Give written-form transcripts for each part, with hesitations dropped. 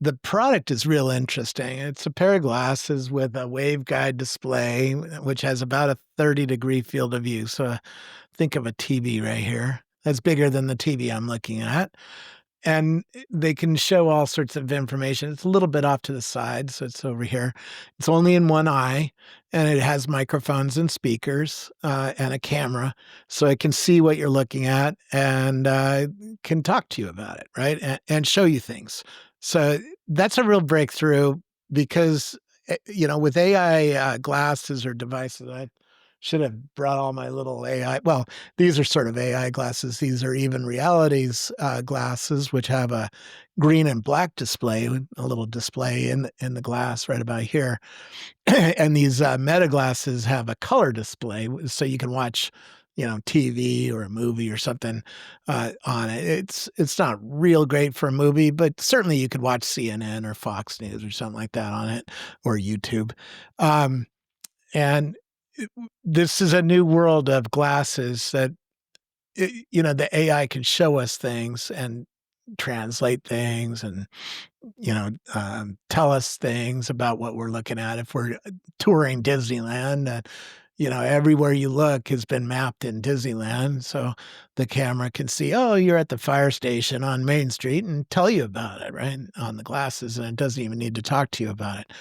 the product is real interesting. It's a pair of glasses with a waveguide display, which has about a 30-degree field of view. So think of a TV right here. That's bigger than the TV I'm looking at. And they can show all sorts of information. It's a little bit off to the side, so it's over here. It's only in one eye, and it has microphones and speakers and a camera, so it can see what you're looking at and can talk to you about it, right? And show you things. So that's a real breakthrough because, with AI glasses or devices, I should have brought all my little AI. Well, these are sort of AI glasses. These are even realities glasses, which have a green and black display, a little display in the glass right about here. And these meta glasses have a color display, so you can watch, TV or a movie or something on it. It's not real great for a movie, but certainly you could watch CNN or Fox News or something like that on it, or YouTube. And this is a new world of glasses that, the AI can show us things and translate things and, tell us things about what we're looking at. If we're touring Disneyland, everywhere you look has been mapped in Disneyland. So the camera can see, oh, you're at the fire station on Main Street and tell you about it, right? On the glasses. And it doesn't even need to talk to you about it.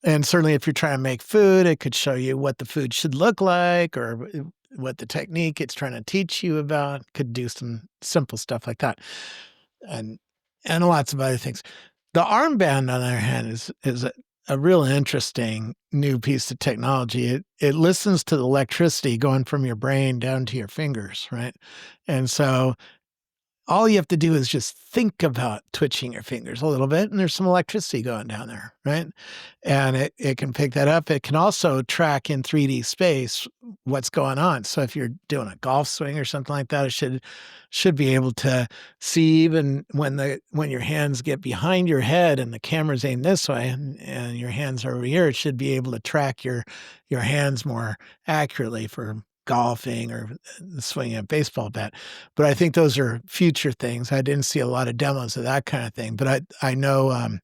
And certainly if you're trying to make food, it could show you what the food should look like or what the technique it's trying to teach you about. Could do some simple stuff like that. And lots of other things. The armband, on the other hand, is a real interesting new piece of technology. It listens to the electricity going from your brain down to your fingers, right? And so all you have to do is just think about twitching your fingers a little bit, and there's some electricity going down there, right? And it can pick that up. It can also track in 3D space what's going on. So if you're doing a golf swing or something like that, it should be able to see even when your hands get behind your head and the camera's aimed this way and your hands are over here, it should be able to track your hands more accurately for golfing or swinging a baseball bat. But I think those are future things. I didn't see a lot of demos of that kind of thing, but I know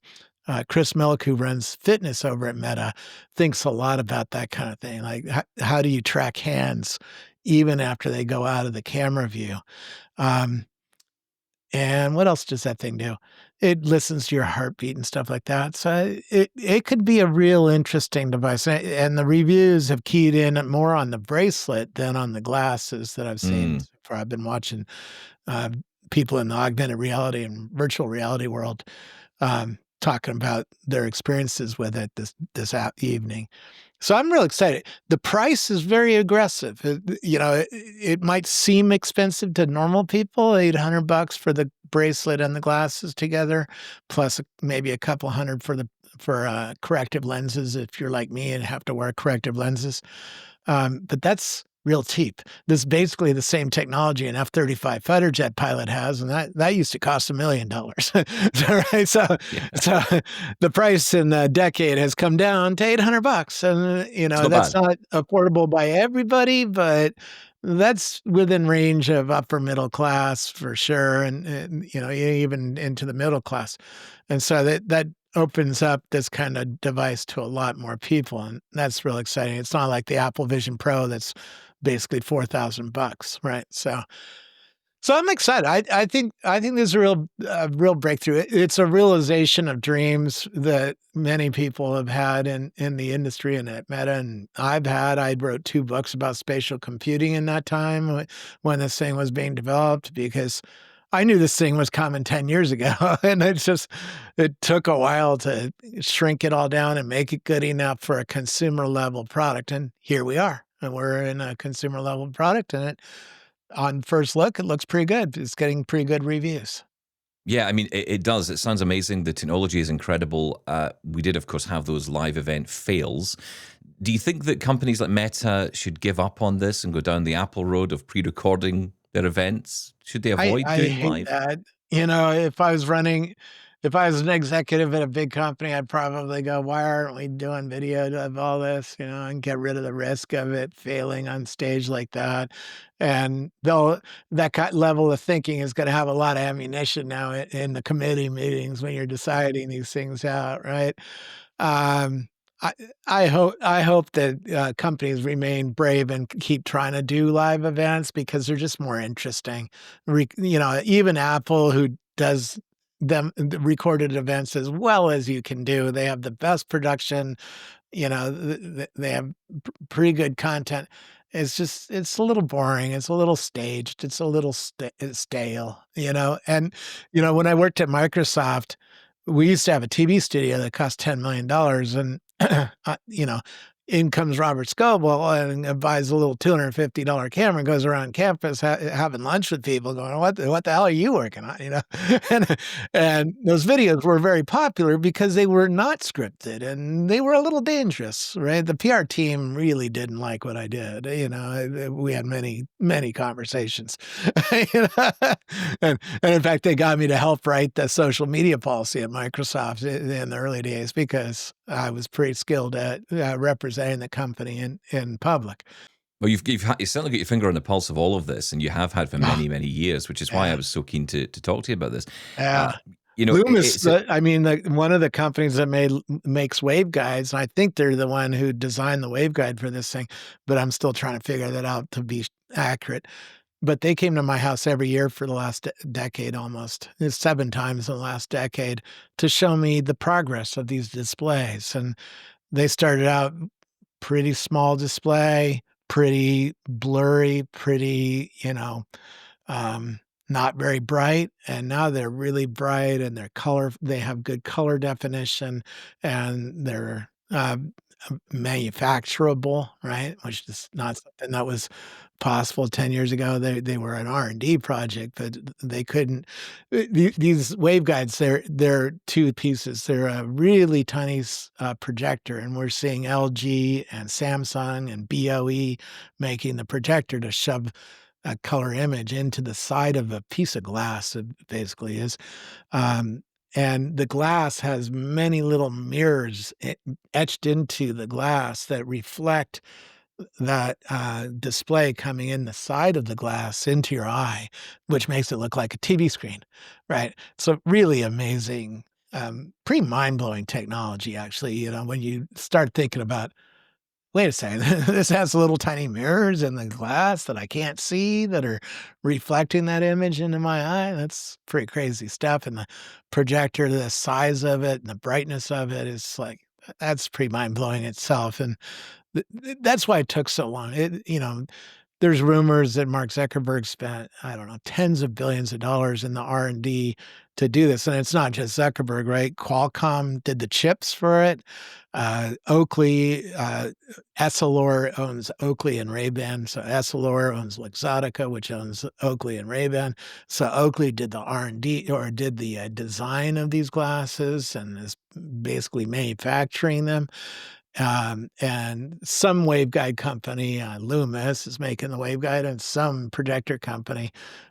Chris Millick, who runs fitness over at Meta, thinks a lot about that kind of thing. Like, how do you track hands even after they go out of the camera view? And what else does that thing do? It listens to your heartbeat and stuff like that. So it could be a real interesting device. And the reviews have keyed in more on the bracelet than on the glasses that I've seen so far. I've been watching people in the augmented reality and virtual reality world talking about their experiences with it this evening. So I'm real excited. The price is very aggressive. It might seem expensive to normal people, $800 for the bracelet and the glasses together, plus maybe a couple hundred for corrective lenses if you're like me and have to wear corrective lenses. But that's real cheap. This is basically the same technology an F-35 fighter jet pilot has, and that used to cost $1 million. Right? So the price in the decade has come down to $800, and that's not affordable by everybody, but that's within range of upper middle class for sure, and even into the middle class, and so that opens up this kind of device to a lot more people, and that's real exciting. It's not like the Apple Vision Pro that's basically $4,000, right? So I'm excited. I think there's a real breakthrough. It's a realization of dreams that many people have had in the industry and at Meta, and I wrote 2 books about spatial computing in that time when this thing was being developed, because I knew this thing was coming 10 years ago, and it took a while to shrink it all down and make it good enough for a consumer level product. And here we are, and we're in a consumer level product, and on first look, it looks pretty good. It's getting pretty good reviews. Yeah, I mean, it does. It sounds amazing. The technology is incredible. We did, of course, have those live event fails. Do you think that companies like Meta should give up on this and go down the Apple road of pre-recording their events? Should they avoid I doing hate live? that. If I was running If I was an executive at a big company, I'd probably go, "Why aren't we doing video of all this?" And get rid of the risk of it failing on stage like that. And though that level of thinking is gonna have a lot of ammunition now in the committee meetings when you're deciding these things out, right? Um, I I hope that, companies remain brave and keep trying to do live events because they're just more interesting. Even Apple, who does the recorded events as well as you can do, they have the best production, they have pretty good content. It's a little boring, it's a little staged, it's a little stale, and, when I worked at Microsoft, we used to have a TV studio that cost $10,000,000 and, you know, in comes Robert Scoble and buys a little $250 camera and goes around campus having lunch with people going, "What the hell are you working on?" And those videos were very popular because they were not scripted and they were a little dangerous, right? The PR team really didn't like what I did, we had many, many conversations. You know? And in fact, they got me to help write the social media policy at Microsoft in the early days because I was pretty skilled at, representing the company in public. Well, you certainly got your finger on the pulse of all of this, and you have had for Oh, many, many years, which is why I yeah, was so keen to talk to you about this. Uh, yeah. it's I mean, one of the companies that makes waveguides, I think they're the one who designed the waveguide for this thing, but I'm still trying to figure that out to be accurate. But they came to my house every year for the last decade almost. It's 7 times in the last decade to show me the progress of these displays, and they started out pretty small display, pretty blurry, pretty, um, not very bright, and now they're really bright and they have good color definition, and they're, manufacturable, right? Which is not something that was possible 10 years ago. They were an R&D project, but they couldn't these waveguides, they're 2 pieces. They're a really tiny projector, and we're seeing LG and Samsung and BOE making the projector to shove a color image into the side of a piece of glass, it basically is. Um, and the glass has many little mirrors etched into the glass that reflect that, display coming in the side of the glass into your eye, which makes it look like a TV screen, right? So really amazing, pretty mind-blowing technology, actually, when you start thinking about, "Wait a second, this has little tiny mirrors in the glass that I can't see that are reflecting that image into my eye." That's pretty crazy stuff, and the projector, the size of it and the brightness of it is like that's pretty mind-blowing itself, and that's why it took so long. There's rumors that Mark Zuckerberg spent, I don't know, tens of billions of dollars in the R&D to do this, and it's not just Zuckerberg, right? Qualcomm did the chips for it. Oakley, Essilor owns Oakley and Ray-Ban, so Essilor owns Luxottica, which owns Oakley and Ray-Ban. So Oakley did the R&D or did the, design of these glasses and is basically manufacturing them. And some waveguide company, Loomis, is making the waveguide, and some projector company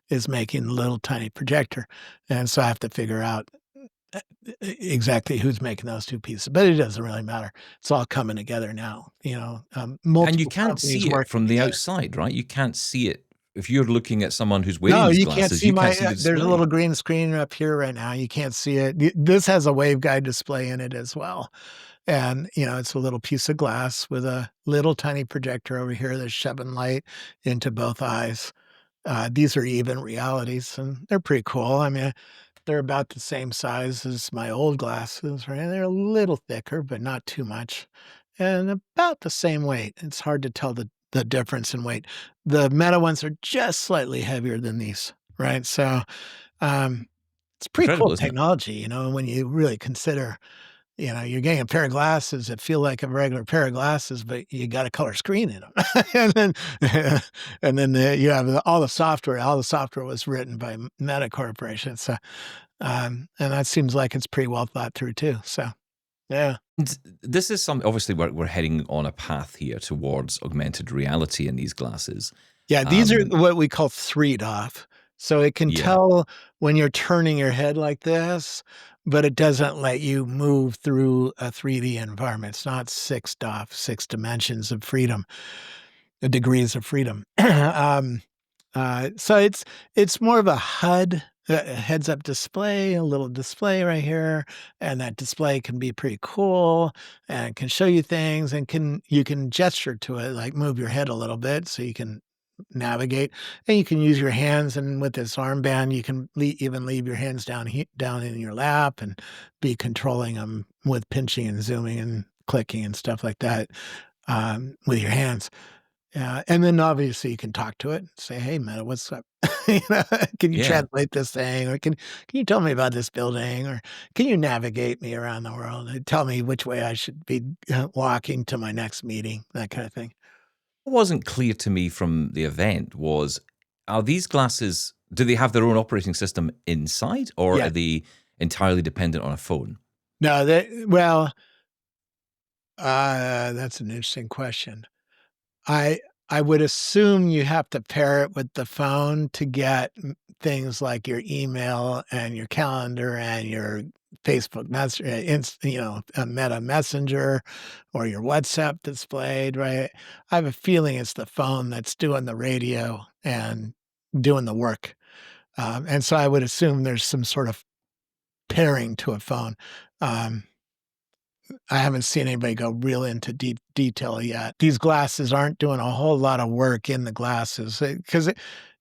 is making the little tiny projector. And so I have to figure out exactly who's making those 2 pieces, but it doesn't really matter. It's all coming together now, and you multiple can't companies see it working from the together. outside, right? You can't see it. If you're looking at someone who's wearing No, these you can't glasses, see you can't see the there's a display. little green screen up here right now. You can't see it. This has a waveguide display in it as well. And, it's a little piece of glass with a little tiny projector over here that's shoving light into both eyes. These are even realities, and they're pretty cool. I mean, they're about the same size as my old glasses, right? They're a little thicker, but not too much, and about the same weight. It's hard to tell the difference in weight. The Meta ones are just slightly heavier than these, right? So, um, it's pretty cool Incredible, isn't it? technology, when you really consider, you're getting a pair of glasses that feel like a regular pair of glasses, but you got a color screen in them. And then you have all the software. All the software was written by Meta Corporation, so, and that seems like it's pretty well thought through too, so, yeah. This is some obviously we're heading on a path here towards augmented reality in these glasses. Yeah, these are Um, what we call 3 off. So it can yeah, tell when you're turning your head like this, but it doesn't let you move through a 3D environment. It's not six dimensions of freedom, degrees of freedom. So it's more of a HUD, a heads-up display, a little display right here, and that display can be pretty cool and can show you things and you can gesture to it, like move your head a little bit so you can navigate, and you can use your hands, and with this armband, you can even leave your hands down in your lap and be controlling them with pinching and zooming and clicking and stuff like that, with your hands. And then obviously you can talk to it, say, "Hey, Meta, what's up? You know, can you Yeah. translate this thing? Or can you tell me about this building? Or can you navigate me around the world and tell me which way I should be walking to my next meeting?" That kind of thing. What wasn't clear to me from the event was, are these glasses, do they have their own operating system inside, or Yeah. are they entirely dependent on a phone? No, well, that's an interesting question. I I would assume you have to pair it with the phone to get things like your email and your calendar and your Facebook Meta Messenger or your WhatsApp displayed, right? I have a feeling it's the phone that's doing the radio and doing the work. And so I would assume there's some sort of pairing to a phone. Um, I haven't seen anybody go real into deep detail yet. These glasses aren't doing a whole lot of work in the glasses, because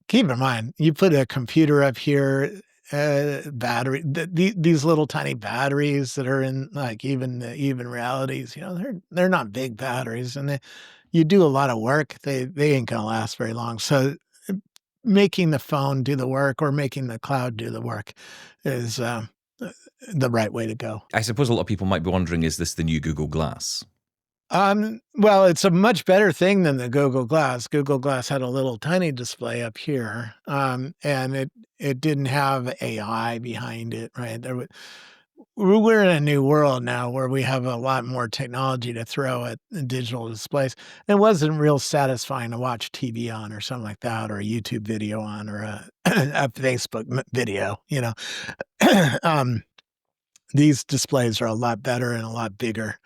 keep in mind, you put a computer up here, battery these little tiny batteries that are in, like, even realities, they're not big batteries, and you do a lot of work, they ain't gonna last very long. So, making the phone do the work or making the cloud do the work is, uh, the right way to go. I suppose a lot of people might be wondering, is this the new Google Glass? Well, it's a much better thing than the Google Glass. Google Glass had a little tiny display up here, and it didn't have AI behind it, right? We're in a new world now where we have a lot more technology to throw at the digital displays. It wasn't real satisfying to watch TV on or something like that, or a YouTube video on, or a Facebook video. um, these displays are a lot better and a lot bigger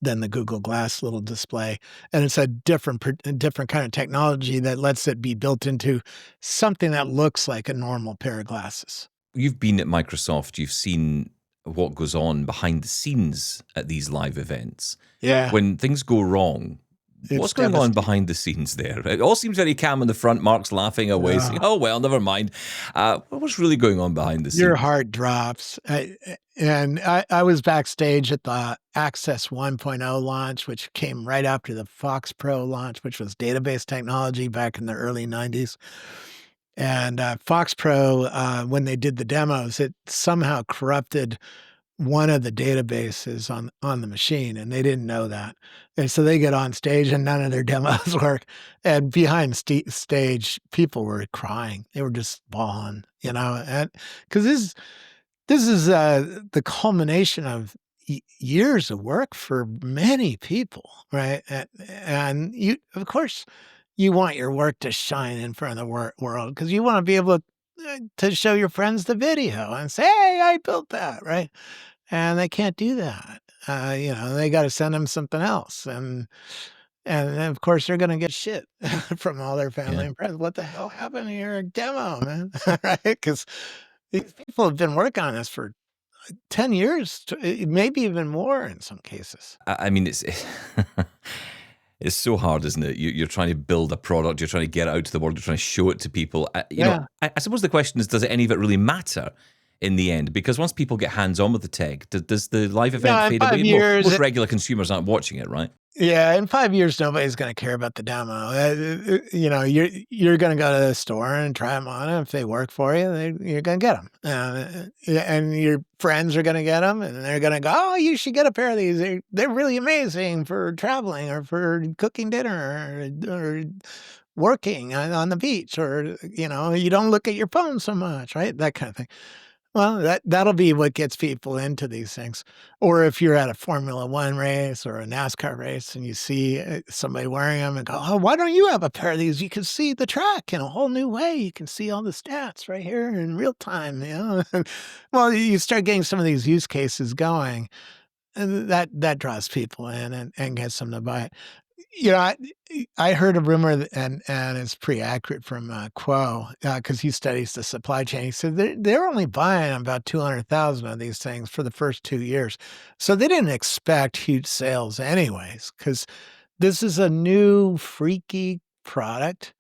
than the Google Glass little display, and it's a different kind of technology that lets it be built into something that looks like a normal pair of glasses. You've been at Microsoft, you've seen what goes on behind the scenes at these live events. Yeah, When things go wrong, it's what's going on devastating. behind the scenes there? It all seems very calm in the front. Mark's laughing away, saying, "Oh well, never mind." What's really going on behind the Your scenes? heart drops. I was backstage at the Access 1.0 launch, which came right after the Fox Pro launch, which was database technology back in the early '90s. And, Fox Pro, when they did the demos, it somehow corrupted one of the databases on the machine, and they didn't know that. And so they get on stage and none of their demos work. And behind stage, people were crying. They were just bawling, and because this is the culmination of years of work for many people, right? And you, of course, you want your work to shine in front of the world because you want to be able to show your friends the video and say, "Hey, I built that," right? And they can't do that. They got to send them something else, and then, of course, they're gonna get shit from all their family Yeah. and friends. "What the hell happened to your demo, man?" Right? Because these people have been working on this for 10 years, maybe even more in some cases. I mean, it's it's so hard, isn't it? You're trying to build a product, you're trying to get it out to the world, you're trying to show it to people. Yeah. I suppose the question is, does any of it really matter in the end? Because once people get hands on with the tech, does the live event No, in fade 5 away? years Most regular consumers aren't watching it, right? Yeah, in 5 years, nobody's gonna care about the demo. You're gonna go to the store and try them on, and if they work for you, you're gonna get them. Yeah, and your friends are gonna get them, and they're gonna go, "Oh, you should get a pair of these. They're really amazing for traveling or for cooking dinner or working on the beach, or, you don't look at your phone so much," right? That kind of thing. Well, that'll be what gets people into these things. Or if you're at a Formula One race or a NASCAR race and you see somebody wearing them and go, "Oh, why don't you have a pair of these? You can see the track in a whole new way. You can see all the stats right here in real time." Well, you start getting some of these use cases going, and that draws people in and gets them to buy it. You know, I heard a rumor and it's pretty accurate from, Quo, because he studies the supply chain. He said they're only buying about 200,000 of these things for the first 2 years. So they didn't expect huge sales anyways, because this is a new freaky product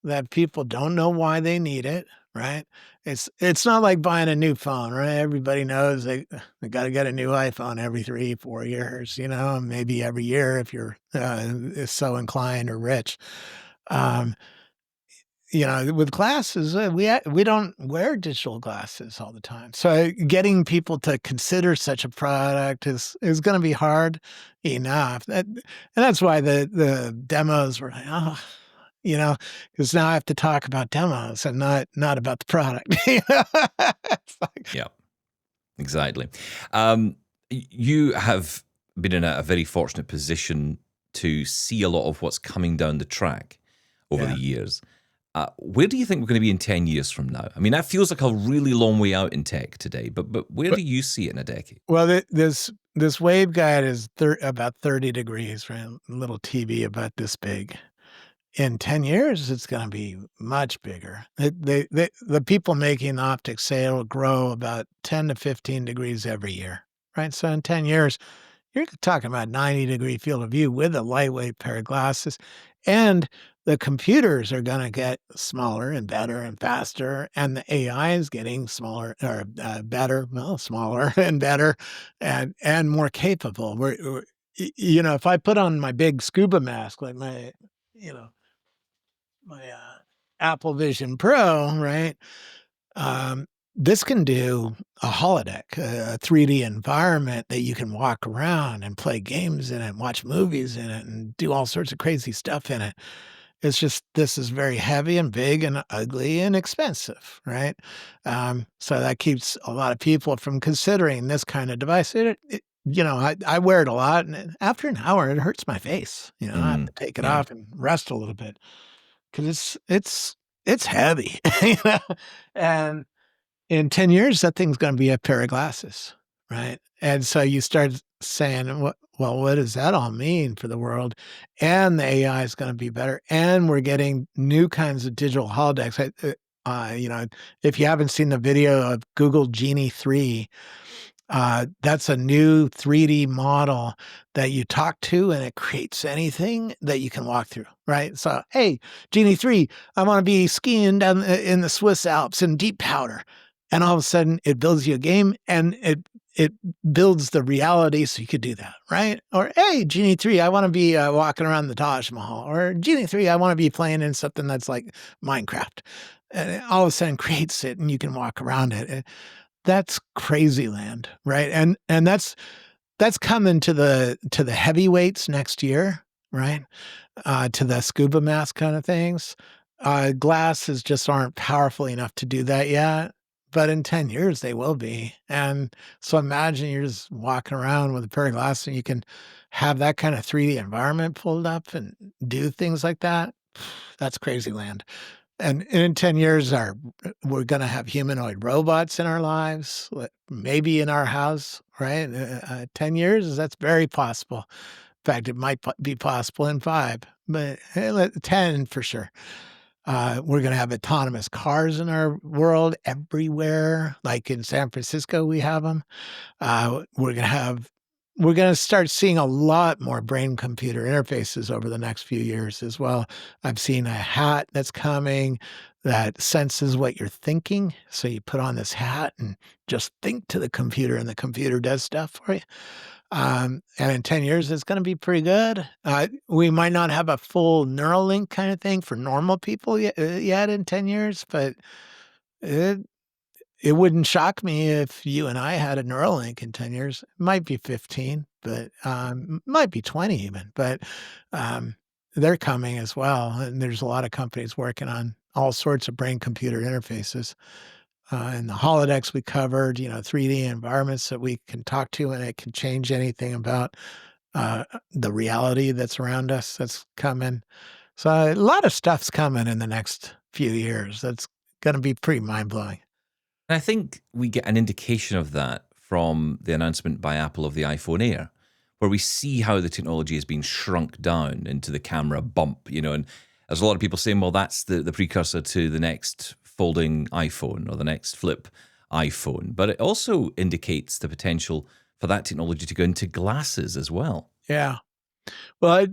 that people don't know why they need it, right? It's not like buying a new phone, right? Everybody knows they gotta get a new iPhone every 3, 4 years, maybe every year if you're, so inclined or rich. Um, with glasses, we don't wear digital glasses all the time. So getting people to consider such a product is gonna be hard enough. And that's why the demos were like, "Oh," because now I have to talk about demos and not about the product. It's like Yeah, exactly. You have been in a very fortunate position to see a lot of what's coming down the track over the yeah. years. Where do you think we're going to be in 10 years from now? I mean, that feels like a really long way out in tech today, but where But do you see it in a decade? well, this waveguide is about 30 degrees, right? A little TV about this big. In 10 years, it's gonna be much bigger. The people making optics say it'll grow about 10 to 15 degrees every year, right? So in 10 years, you're talking about 90-degree field of view with a lightweight pair of glasses, and the computers are gonna get smaller and better and faster, and the AI is getting smaller or, better, well, smaller and better and more capable. If I put on my big scuba mask, like you know, my Apple Vision Pro, right? Um, this can do a holodeck, a 3D environment that you can walk around and play games in it, watch movies in it, and do all sorts of crazy stuff in it. It's just this is very heavy and big and ugly and expensive, right? So that keeps a lot of people from considering this kind of device. I wear it a lot, and after an hour, it hurts my face. I have Mm, to take it yeah. off and rest a little bit. 'Cause it's heavy, you know? And in 10 years, that thing's gonna be a pair of glasses, right? And so you start saying, what does that all mean for the world? And the AI is gonna be better, and we're getting new kinds of digital holodecks. If you haven't seen the video of Google Genie 3, that's a new 3D model that you talk to, and it creates anything that you can walk through, right? So, "Hey, Genie 3, I wanna be skiing down in the Swiss Alps in deep powder." And all of a sudden, it builds you a game, and it builds the reality so you could do that, right? Or, "Hey, Genie 3, I wanna be, walking around the Taj Mahal." Or, "Genie 3, I wanna be playing in something that's like Minecraft." And it all of a sudden creates it, and you can walk around it. That's crazy land, right? And that's coming to the heavyweights next year, right? To the scuba mask kind of things. Glasses just aren't powerful enough to do that yet, but in 10 years they will be. And so imagine you're just walking around with a pair of glasses and you can have that kind of 3D environment pulled up and do things like that. That's crazy land. And in 10 years, we're gonna have humanoid robots in our lives, maybe in our house, right? 10 years, that's very possible. In fact, it might be possible in 5, but 10 for sure. We're gonna have autonomous cars in our world everywhere, like in San Francisco, we have them. We're gonna start seeing a lot more brain-computer interfaces over the next few years as well. I've seen a hat that's coming that senses what you're thinking, so you put on this hat and just think to the computer, and the computer does stuff for you. And in 10 years, it's gonna be pretty good. We might not have a full Neuralink kinda thing for normal people yet in 10 years, but it it wouldn't shock me if you and I had a Neuralink in 10 years. It might be 15, but, might be 20 even, but, um, they're coming as well, and there's a lot of companies working on all sorts of brain computer interfaces. In the holodecks we covered, 3D environments that we can talk to, and it can change anything about the reality that's around us that's coming. So a lot of stuff's coming in the next few years. That's going to be pretty mind blowing. And I think we get an indication of that from the announcement by Apple of the iPhone Air, where we see how the technology has been shrunk down into the camera bump, and there's a lot of people saying, well, that's the precursor to the next folding iPhone or the next flip iPhone. But it also indicates the potential for that technology to go into glasses as well. Yeah. Well,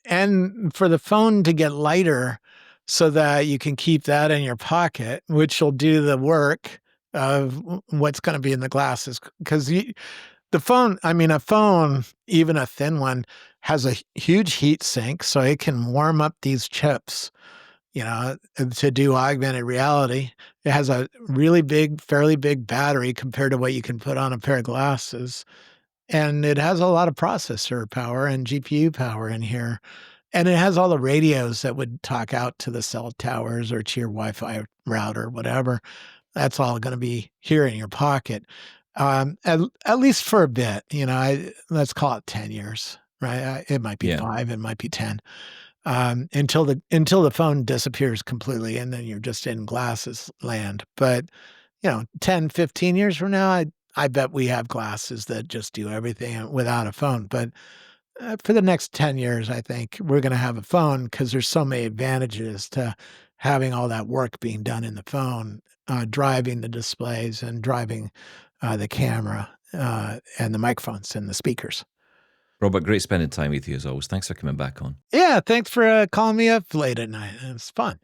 and for the phone to get lighter so that you can keep that in your pocket, which will do the work of what's going to be in the glasses. Because the phone, I mean, a phone, even a thin one, has a huge heat sink, so it can warm up these chips, to do augmented reality. It has a really big, fairly big battery compared to what you can put on a pair of glasses. And it has a lot of processor power and GPU power in here. And it has all the radios that would talk out to the cell towers or to your Wi-Fi router, whatever. That's all going to be here in your pocket, at least for a bit. Let's call it 10 years, right? It might be Yeah. 5, it might be 10, until the phone disappears completely, and then you're just in glasses land. But 10, 15 years from now, I bet we have glasses that just do everything without a phone. But for the next 10 years, I think we're going to have a phone because there's so many advantages to having all that work being done in the phone, driving the displays and driving the camera and the microphones and the speakers. Robert, great spending time with you as always. Thanks for coming back on. Yeah, thanks for calling me up late at night. It was fun.